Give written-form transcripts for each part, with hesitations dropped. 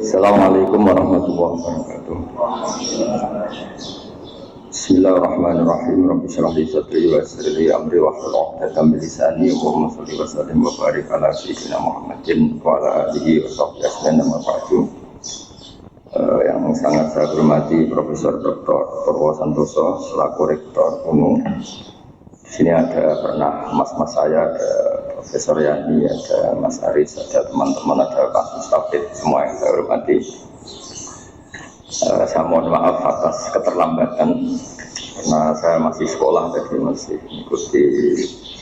Assalamualaikum warahmatullahi wabarakatuh. Bismillahirrahmanirrahim. Rabbi shrah li sadri wa yassir li amri wahlul 'uqdatam min lisani yafqahu qawli wa sallim wa barik ala sayyidina Muhammadin wa ala alihi wa sahbihi ajmain. Amma ba'du. Yang sangat saya hormati Profesor Dr. Purwo Santoso selaku Rektor Umum. Di sini ada pernah mas-mas saya, ada Profesor Yani, ada Mas Aris, ada teman-teman, ada Pak Mustafid, semua yang saya hormati. Saya mohon maaf atas keterlambatan karena saya masih sekolah, jadi masih mengikuti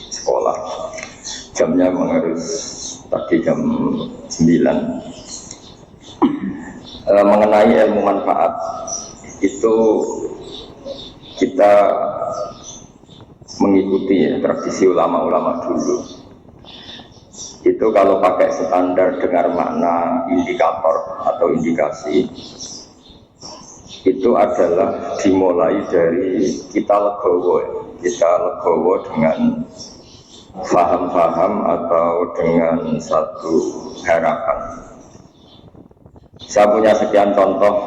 sekolah. Jamnya harus tadi jam 9. Mengenai ilmu manfaat itu kita mengikuti tradisi ulama-ulama dulu. Itu kalau pakai standar dengar makna indikator atau indikasi, itu adalah dimulai dari kita legowo dengan faham-faham atau dengan satu harapan. Saya punya sekian contoh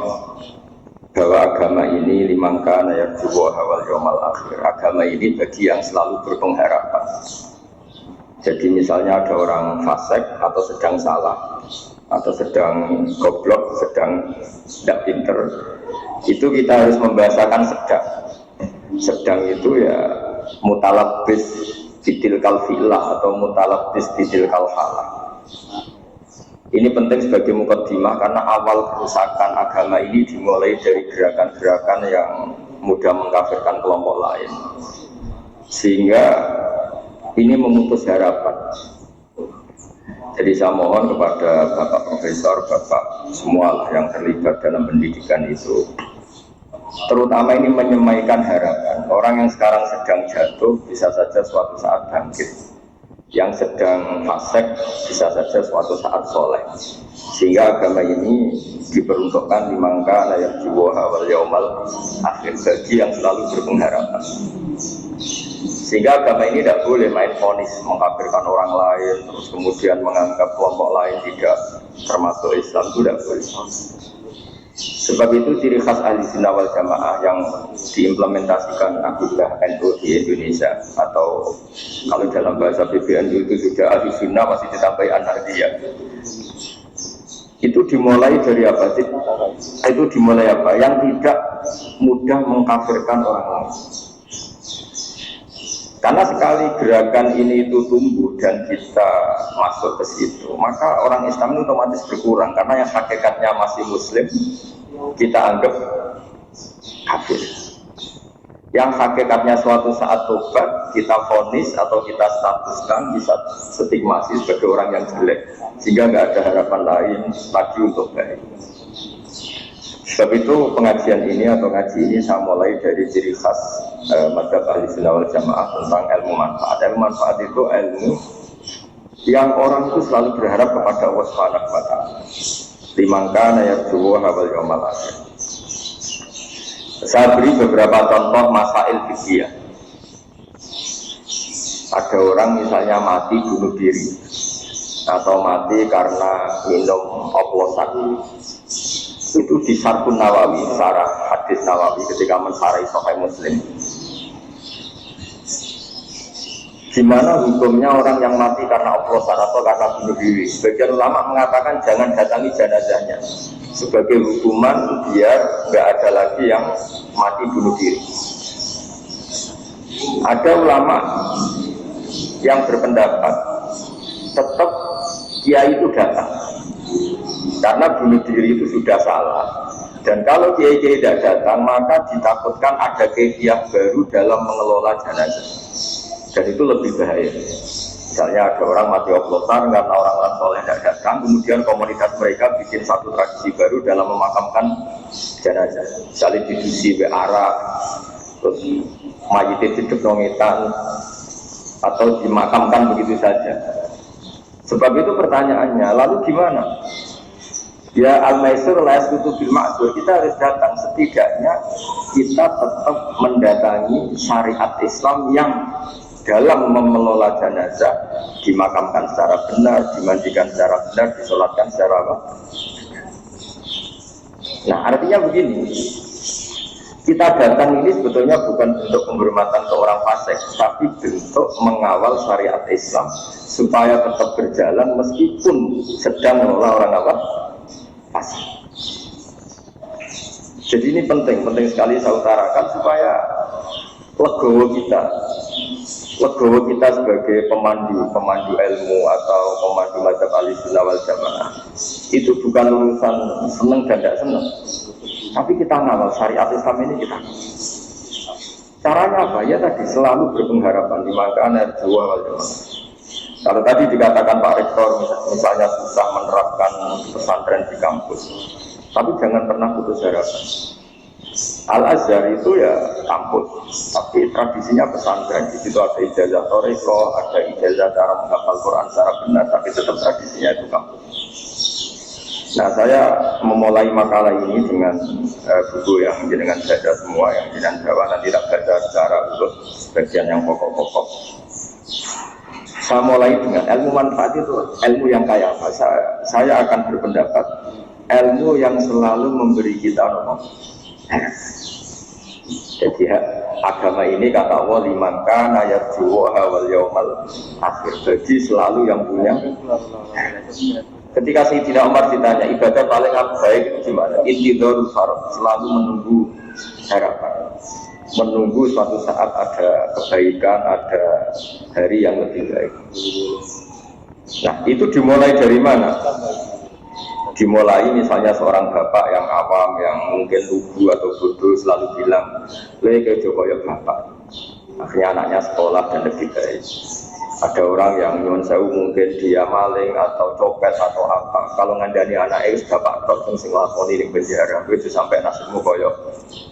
bahwa agama ini limangkana yarjuwa wal yaumal akhir. Agama ini bagi yang selalu berpengharapan. Jadi misalnya ada orang fasik atau sedang salah atau sedang goblok, sedang tidak pinter, itu kita harus membahasakan sedang. Sedang itu ya mutalabbis bitilkal fi'lah atau mutalabbis bitilkal halah. Ini penting sebagai mukaddimah karena awal kerusakan agama ini dimulai dari gerakan-gerakan yang mudah mengkafirkan kelompok lain, sehingga ini memutus harapan. Jadi saya mohon kepada Bapak Profesor, Bapak semua yang terlibat dalam pendidikan itu, terutama ini menyemaikan harapan. Orang yang sekarang sedang jatuh bisa saja suatu saat bangkit. Yang sedang fasik bisa saja suatu saat soleh, sehingga agama ini diperuntukkan dimangka layak jiwa wal yaumal akhir, bagi yang selalu berpengharapan. Sehingga agama ini tidak boleh main vonis mengkafirkan orang lain, terus kemudian menganggap kelompok lain tidak termasuk Islam, itu tidak boleh. Sebab itu ciri khas ahli sunnah wal jamaah yang diimplementasikan akidah NU di Indonesia, atau kalau dalam bahasa PBNU itu sudah ahli sunnah masih ditambahi anarkiyah. Itu dimulai dari apa sih? Itu dimulai apa? Yang tidak mudah mengkafirkan orang lain. Karena sekali gerakan ini itu tumbuh dan kita masuk ke situ, maka orang Islam itu otomatis berkurang, karena yang hakikatnya masih Muslim kita anggap kafir. Yang hakikatnya suatu saat tobat kita vonis atau kita statuskan, bisa stigmatis sebagai orang yang jelek, sehingga nggak ada harapan lain lagi untuk baik. Sebab itu pengajian ini atau ngaji ini saya mulai dari ciri khas mazhab ahli sunnah wal jamaah tentang ilmu manfaat. Ilmu manfaat itu ilmu yang orang itu selalu berharap kepada Allah Subhanahu wa Ta'ala. Limangkana yarjuwa wal yaumal akhir. Saya beri beberapa contoh masail fikih. Ada orang misalnya mati bunuh diri atau mati karena minum oplosan. Itu di Syarhun Nawawi, syarah hadis Nawawi ketika mensyarahi Sahih Muslim. Gimana hukumnya orang yang mati karena oplosan atau karena bunuh diri? Sebagian ulama mengatakan jangan datangi jenazahnya, sebagai hukuman biar nggak ada lagi yang mati bunuh diri. Ada ulama yang berpendapat tetap kiai itu datang, karena bunuh diri itu sudah salah, dan kalau kiai-kiai tidak datang maka ditakutkan ada kegiatan baru dalam mengelola jenazah, dan itu lebih bahaya. Misalnya ada orang mati oplosan karena orang-orang soleh tidak datang, kemudian komunitas mereka bikin satu tradisi baru dalam memakamkan jenazah, misalnya didusi arak, terus mayitnya hidup nongetan, atau dimakamkan begitu saja. Sebab itu pertanyaannya, lalu gimana? Ya al-maisur la yasqutu bil ma'zur, kita harus datang, setidaknya kita tetap mendatangi syariat Islam yang dalam mengelola jenazah dimakamkan secara benar, dimandikan secara benar, disolatkan secara apa? Nah artinya begini, kita datang ini sebetulnya bukan bentuk penghormatan ke orang fasik, tapi bentuk mengawal syariat Islam supaya tetap berjalan meskipun sedang menolak orang apa? Fasik. Jadi ini penting sekali saya utarakan supaya legowo kita sebagai pemandu ilmu atau pemandu mazhab Ahlussunnah wal Jamaah itu bukan urusan seneng dan tidak seneng, tapi kita ngawal syariat Islam ini kita. Caranya apa? Ya tadi selalu berpengharapan di makana Jawa wal Jamaah. Kalau tadi dikatakan Pak Rektor misalnya susah menerapkan pesantren di kampus, tapi jangan pernah putus harapan. Al-Azhar itu ya kampus, tapi tradisinya pesantren. Di situ ada ijazah Toriko, ada ijazah cara menghafal Quran secara benar, tapi tetap tradisinya itu kampus. Nah, saya memulai makalah ini dengan buku yang dengan baca semua, yang dengan Jawa, nanti tak baca secara untuk bagian yang pokok-pokok. Saya mulai dengan ilmu manfaat itu, ilmu yang kaya apa? Saya akan berpendapat ilmu yang selalu memberi kita jadi agama ini kata Allah liman kana yarjuha wal yaumal akhir, bagi selalu yang punya. Ketika Sayyidina Umar ditanya ibadah paling baik itu gimana? Intidharul farad, selalu menunggu harapan, menunggu suatu saat ada kebaikan, ada hari yang lebih baik. Nah itu dimulai dari mana? Dimulai misalnya seorang bapak yang awam, yang mungkin lugu atau bodoh selalu bilang kayak Jokowi bapak, akhirnya anaknya sekolah dan lebih baik. Ada orang yang nyuwun sewu mungkin dia maling atau copet atau apa, kalau ngandani anaknya bapak tok sing lakoni ning penjara itu sampai nasibmu koyo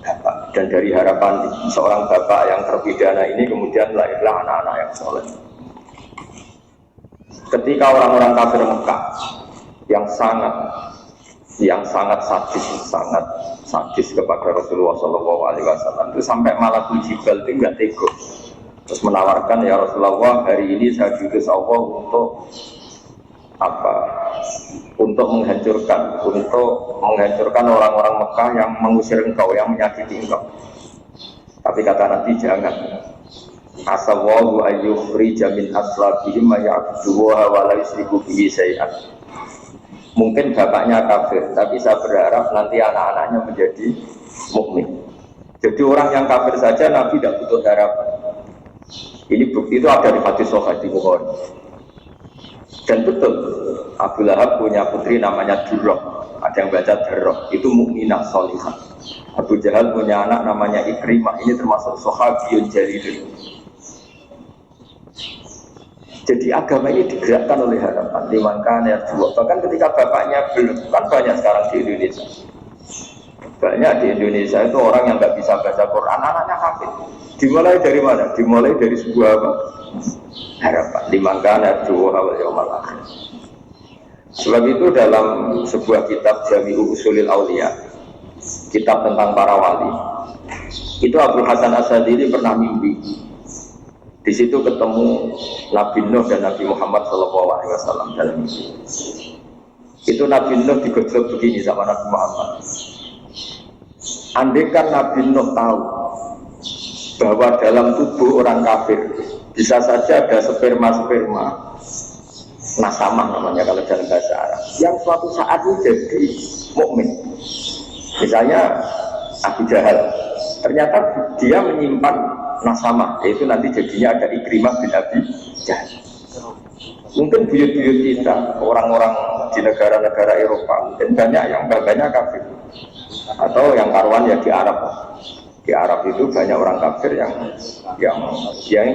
bapak. Dan dari harapan seorang bapak yang terpidana ini kemudian lahirlah anak-anak yang soleh. Ketika orang-orang kafir Mekah yang sangat sadis kepada Rasulullah SAW itu sampai Malakul Jibal itu nggak tega, terus menawarkan ya Rasulullah hari ini saya diutus Allah untuk apa? Untuk menghancurkan orang-orang Mekah yang mengusir engkau, yang menyakiti engkau. Tapi kata Nabi jangan. Asallahu ayyukhrija min aslabihim ma ya'buduha wa la yusyriku bihi syai'an. Mungkin bapaknya kafir, tapi saya berharap nanti anak-anaknya menjadi mukmin. Jadi orang yang kafir saja Nabi tidak butuh harapan. Ini bukti itu ada di hadis Sahih di Bukhari. Dan betul, Abu Lahab punya putri namanya Durrah. Ada yang baca Durrah, itu mukminah sholihah. Abu Jahal punya anak namanya Ikrimah, ini termasuk sahabiyun jalil. Jadi agama ini digerakkan oleh harapan liman kana yarju. Bahkan ketika bapaknya belum, kan banyak sekarang di Indonesia. Banyak di Indonesia itu orang yang nggak bisa baca Quran, anaknya kafir. Dimulai dari mana? Dimulai dari sebuah apa? Harapan liman kana yarju wal yaumal akhir. Sebab itu dalam sebuah kitab Jami'u Ushulil Auliya, kitab tentang para wali, itu Abu Hasan Asy'adzili pernah mimpi. Di situ ketemu Nabi Nuh dan Nabi Muhammad SAW dalam mimpi. Itu Nabi Nuh digojlok begini sama Nabi Muhammad. Andaikan Nabi Nuh tahu bahwa dalam tubuh orang kafir bisa saja ada sperma nasamah namanya kalau dalam bahasa Arab, yang suatu saat menjadi mukmin. Misalnya Abu Jahal, ternyata dia menyimpan nasamah, yaitu nanti jadinya ada Ikrimah bin Abi Jahal. Mungkin buyut-buyut kita, orang-orang di negara-negara Eropa, mungkin banyak yang bapaknya kafir, atau yang karuan ya di Arab. Di Arab itu banyak orang kafir yang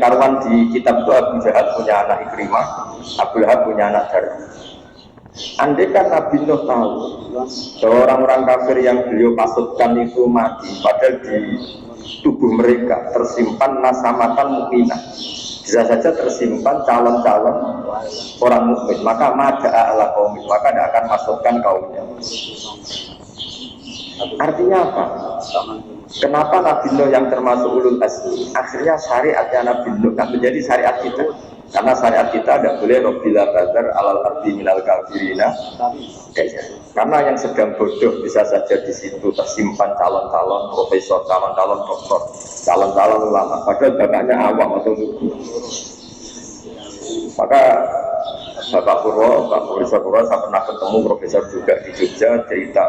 karuan di kitab itu Abu Jahal punya anak Ikrimah, Abu Lahab punya anak Darah. Andai kan Nabi Nuh tahu bahwa orang-orang kafir yang beliau maksudkan itu mati, padahal di tubuh mereka tersimpan nasamatan mukminah, bisa saja tersimpan calon-calon orang mukmin, maka mada'a ala qaumih, maka tidak akan masukkan kaumnya. Artinya apa? Kenapa Nabi Nuh yang termasuk ulul azmi akhirnya syariatnya Nabi Nuh menjadi syariat kita? Karena syariat kita tidak boleh robbila bazar alal ardi minal kafirina. Karena yang sedang bodoh bisa saja di situ tersimpan calon-calon profesor, calon-calon doktor, calon-calon ulama. Padahal bakatnya awam atau suku. Maka Bapak Profesor Purwo, saya pernah ketemu profesor juga di Jogja, cerita,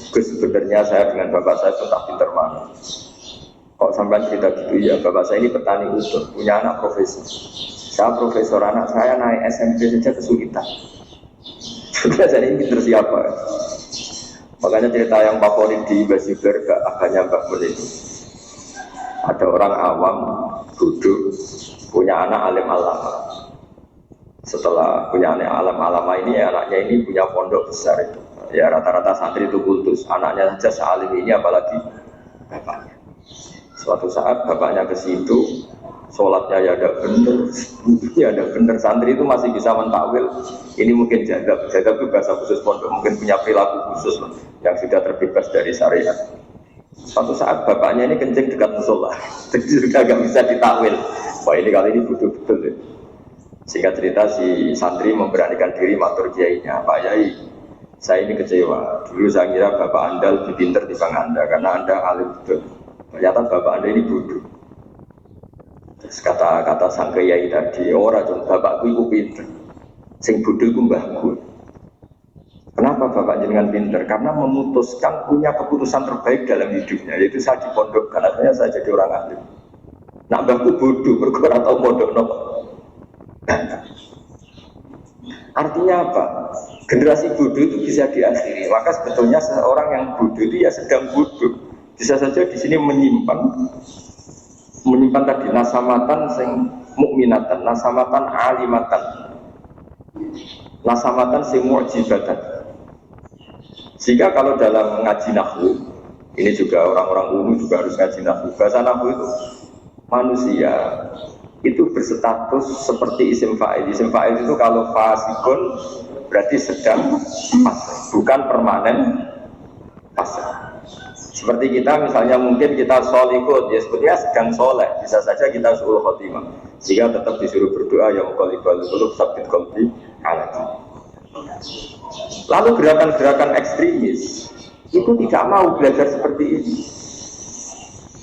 Gus sebenarnya saya dengan bapak saya tetap pinter mana. Kok sampai cerita gitu ya, bapak saya ini petani utuh, punya anak profesor. Saya profesor, anak saya naik SMP saja kesulitan. Biasanya ini pinter siapa? Makanya cerita yang favorit di Basiber gak agaknya Mbak Mun itu. Ada orang awam, duduk, punya anak alim alama. Setelah punya anak alim alama ini, anaknya ini punya pondok besar itu. Ya rata-rata santri itu kultus. Anaknya saja sealim ini apalagi bapaknya. Suatu saat bapaknya ke situ, sholatnya ya ada bener, ya ada bener. Santri itu masih bisa mentakwil. Ini mungkin jadab itu bahasa khusus pondok, mungkin punya perilaku khusus loh, yang sudah terbebas dari syariat. Suatu saat bapaknya ini kencing dekat musola, jadi juga agak bisa ditakwil. Wah ini kali ini betul-betul ya. Singkat cerita si santri memberanikan diri matur kiainya, Pak Yai, saya ini kecewa. Dulu saya kira bapak anda lebih pintar dibanding anda, karena anda alim betul. Ternyata bapak anda ini bodoh. Terus kata sang kiai tadi, orang cuma bapakku itu pintar, sing bodoh itu mbahku. Kenapa bapak jenengan pintar? Karena memutuskan punya keputusan terbaik dalam hidupnya, yaitu saya di pondok, karena saya jadi orang alim. Nak mbahku bodoh, berkurang atau pondok nopo. Artinya apa? Generasi bodoh itu bisa diakhiri. Maka sebetulnya seorang yang bodoh itu ya sedang bodoh. Bisa saja di sini menyimpan tadi nasamatan sing mukminatan, nasamatan alimatan, nasamatan sing mu'jizatan. Sehingga kalau dalam ngaji nahwu, ini juga orang-orang umum juga harus ngaji nahwu. Bahasa nahwu itu manusia itu berstatus seperti isim fa'il. Isim fa'il itu kalau fasikun berarti sedang fase, bukan permanen fase. Seperti kita misalnya mungkin kita sholikut, ya sebetulnya sedang soleh, bisa saja kita suul khotimah, sehingga tetap disuruh berdoa ya muqallibal qulub tsabbit qalbi ala dinik. Lalu gerakan-gerakan ekstremis itu tidak mau belajar seperti ini.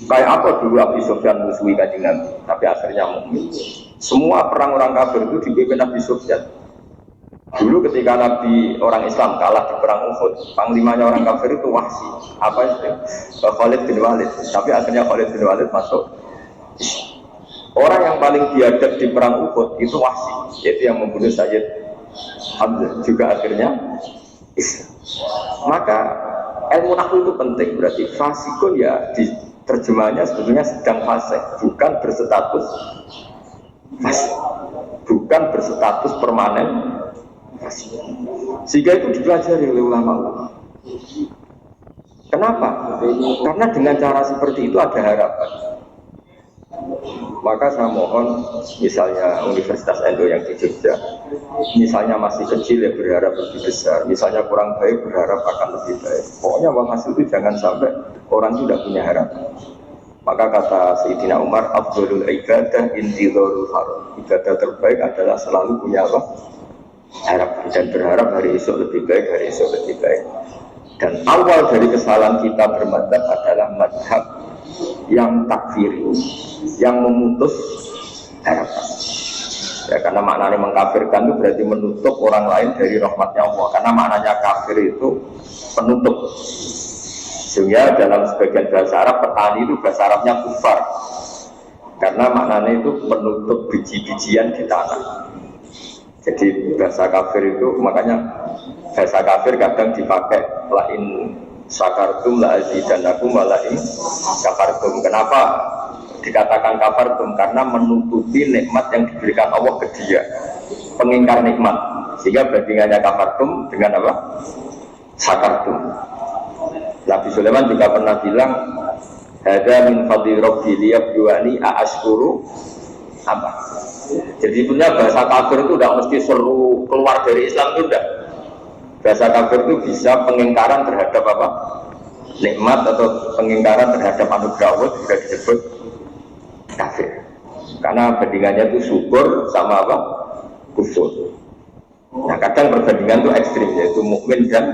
Kayak apa dulu Abi Sufyan musuhi Kanjeng Nabi, tapi akhirnya mukmin. Semua perang orang kafir itu dipimpin Abi Sufyan. Dulu ketika Nabi orang Islam kalah di perang Uhud, panglimanya orang kafir itu Wahsy, apa itu? Khalid bin Walid. Tapi akhirnya Khalid bin Walid masuk. Orang yang paling biadab di perang Uhud itu Wahsy, yaitu yang membunuh Sayyid Hamzah, juga akhirnya Islam. Maka ilmu nahwu itu penting, berarti fasikun ya di terjemahannya sebetulnya sedang fase, bukan berstatus fase, bukan berstatus permanen fase. Sehingga itu dipelajari oleh ulama-ulama. Kenapa? Karena dengan cara seperti itu ada harapan. Maka saya mohon, misalnya Universitas Endo yang di Jogja, misalnya masih kecil ya berharap lebih besar, misalnya kurang baik berharap akan lebih baik. Pokoknya hasil itu jangan sampai orang itu tidak punya harapan. Maka kata Sayyidina Umar, afdhalul ibadah intidharul haram. Ibadah terbaik adalah selalu punya apa? Harapan, dan berharap hari esok lebih baik, hari esok lebih baik. Dan awal dari kesalahan kita bermadzhab adalah madhab yang takfiri, yang memutus harapan. Ya, karena maknanya mengkafirkan itu berarti menutup orang lain dari rahmatnya Allah. Karena maknanya kafir itu penutup. Sehingga dalam sebagian bahasa Arab, petani itu bahasa Arabnya kufar. Karena maknanya itu penutup biji-bijian di tanah. Jadi bahasa kafir itu, makanya bahasa kafir kadang dipakai lain sakartum la azidanakum wa lain kafartum. Kenapa dikatakan kafartum? Karena menutupi nikmat yang diberikan Allah ke dia, pengingkar nikmat. Sehingga bandingannya kafartum dengan apa? Sakartum. Nabi Sulaiman juga pernah bilang, hada min fadli rabbi liyabluwani a'ashkuru apa? Jadi punya bahasa kafir itu tidak mesti seru keluar dari Islam, itu tidak. Bahasa kafir itu bisa pengingkaran terhadap apa? Nikmat atau pengingkaran terhadap anugerah Allah juga disebut kafir. Karena bandingannya itu syukur sama apa? Kufur. Nah kadang perbandingan itu ekstrim, yaitu mukmin dan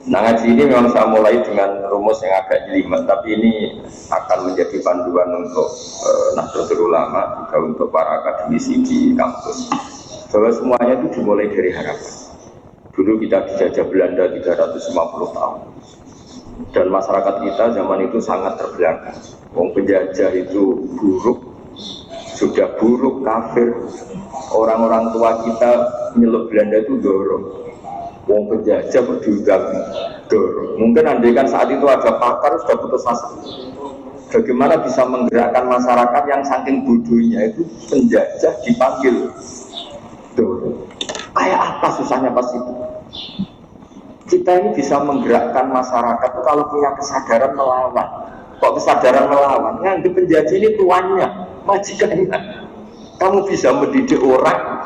nah ngaji ini memang saya mulai dengan rumus yang agak jelimet, tapi ini akan menjadi panduan untuk Nahdlatul Ulama, juga untuk para akademisi di kampus, bahwa semuanya itu dimulai dari harapan. Dulu kita dijajah Belanda 350 tahun, dan masyarakat kita zaman itu sangat terbelakang. Wong penjajah itu buruk, sudah buruk, kafir. Orang-orang tua kita nyeluk Belanda itu dorong. Wong penjajah berdiugang dorong. Mungkin andaikan saat itu ada pakar sudah putus asa. Bagaimana bisa menggerakkan masyarakat yang saking bodohnya itu penjajah dipanggil dorong. Kayak apa susahnya pas itu? Kita ini bisa menggerakkan masyarakat itu kalau punya kesadaran melawan. Kok kesadaran melawan? Nganggep penjajah ini tuannya, majikannya. Kamu bisa mendidik orang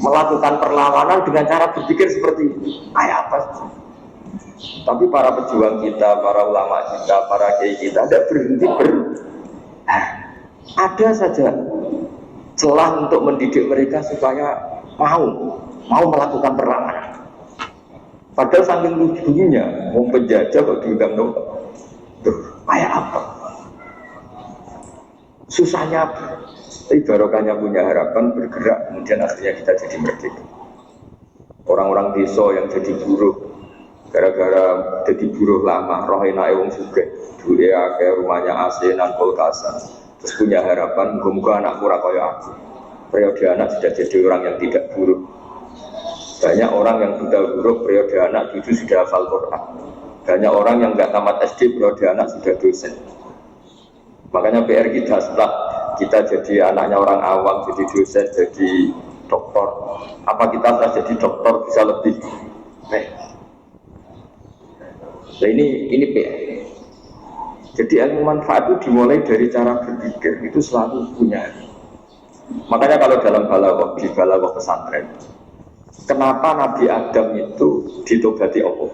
melakukan perlawanan dengan cara berpikir seperti ini. Kayak apa? Tapi para pejuang kita, para ulama kita, para kiai kita tidak berhenti ada saja celah untuk mendidik mereka supaya mau melakukan perlawanan. Padahal saking lucunya, mau penjajah kok diundang dong. Tuh, kayak apa? Susahnya apa? Tapi barokahnya punya harapan bergerak, kemudian akhirnya kita jadi merdeka. Orang-orang desa yang jadi buruh, gara-gara jadi buruh lama, roh enake wong sugih, duwe akeh, rumahnya AC nan kulkasan, terus punya harapan, muga-muga anakku ora kaya aku. Periode anak sudah jadi orang yang tidak buruh. Banyak orang yang sudah buruh, periode anak itu sudah hafal Quran. Banyak orang yang nggak tamat SD, periode anak sudah dosen. Makanya PR kita setelah kita jadi anaknya orang awam, jadi dosen, jadi dokter. Apa kita setelah jadi dokter bisa lebih baik? Nah ini PR. Jadi ilmu manfaat itu dimulai dari cara berpikir, itu selalu punya. Makanya kalau dalam balaghah, di balaghah pesantren, kenapa Nabi Adam itu ditobati Allah?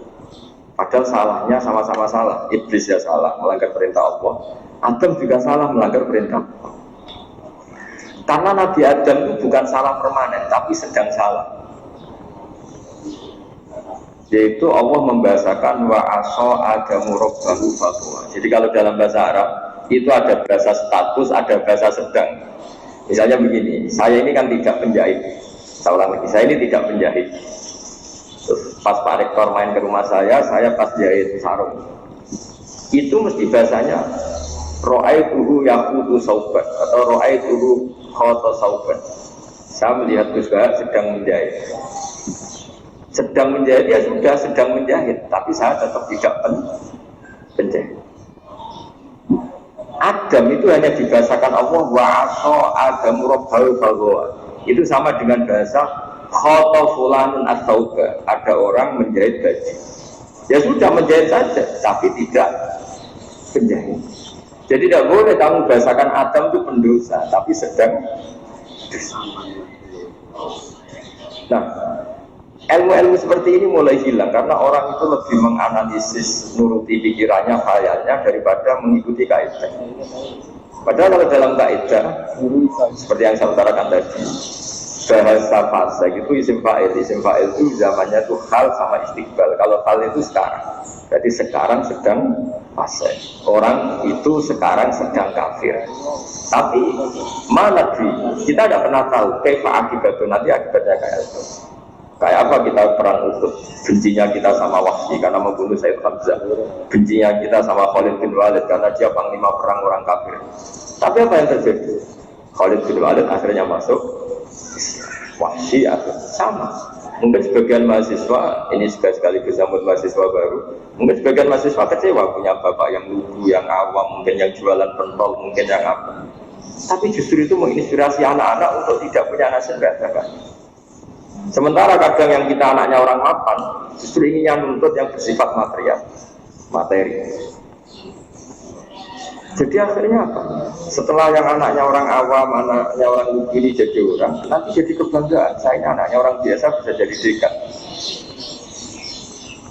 Padahal salahnya sama-sama salah. Iblis ya salah, melanggar perintah Allah. Adam juga salah, melanggar perintah Allah. Karena Nabi Adam itu bukan salah permanen, tapi sedang salah. Yaitu Allah membahasakan wa aso adamu rabbahu fatwa. Jadi kalau dalam bahasa Arab itu ada bahasa status, ada bahasa sedang. Misalnya begini, saya ini kan tidak penjahit. Saya ulang lagi, saya ini tidak penjahit. Terus pas Pak Rektor main ke rumah saya pas jahit sarung. Itu mesti bahasanya ra'aituhu yaqutu sauban atau ra'aituhu khata sauban. Saya melihat Gus Bahar sedang menjahit. Sedang menjahit ya sudah sedang menjahit, tapi saya tetap tidak penjahit. Adam itu hanya dibahasakan Allah wa aso adamu rabbahu fatwa. Itu sama dengan bahasa khata fulanun as-sauba. Ada orang menjahit baju. Ya sudah menjahit saja, tapi tidak penjahit. Jadi tidak boleh kamu bahasakan Adam itu pendosa, tapi sedang dosa. Nah, ilmu-ilmu seperti ini mulai hilang karena orang itu lebih menganalisis, nuruti pikirannya, khayalnya daripada mengikuti kaidah. Padahal kalau dalam kaidah, seperti yang saya utarakan tadi, bahasa fasik itu isim fa'il itu zamannya itu hal sama istiqbal. Kalau hal itu sekarang, jadi sekarang sedang fasik. Orang itu sekarang sedang kafir. Tapi mana kita tidak pernah tahu kaifa akibatnya, nanti akibatnya kayak itu. Kayak apa kita perang Uhud, bencinya kita sama Wahsy karena membunuh Sayyid Hamzah, bencinya kita sama Khalid bin Walid karena dia panglima perang orang kafir. Tapi apa yang terjadi? Khalid bin Walid akhirnya masuk Islam, Wahsy akhirnya sama. Mungkin sebagian mahasiswa, ini sekali-sekali sambut mahasiswa baru, mungkin sebagian mahasiswa kecewa punya bapak yang lugu, yang awam, mungkin yang jualan pentol, mungkin yang apa. Tapi justru itu menginspirasi anak-anak untuk tidak punya nasib berantakan. Sementara kadang yang kita anaknya orang mapan, justru inginnya nuntut yang bersifat materi. Jadi akhirnya apa? Setelah yang anaknya orang awam, anaknya orang begini jadi orang, nanti jadi kebanggaan. Saya ini anaknya orang biasa bisa jadi dekan.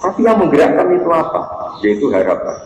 Tapi yang menggerakkan itu apa? Yaitu harapan.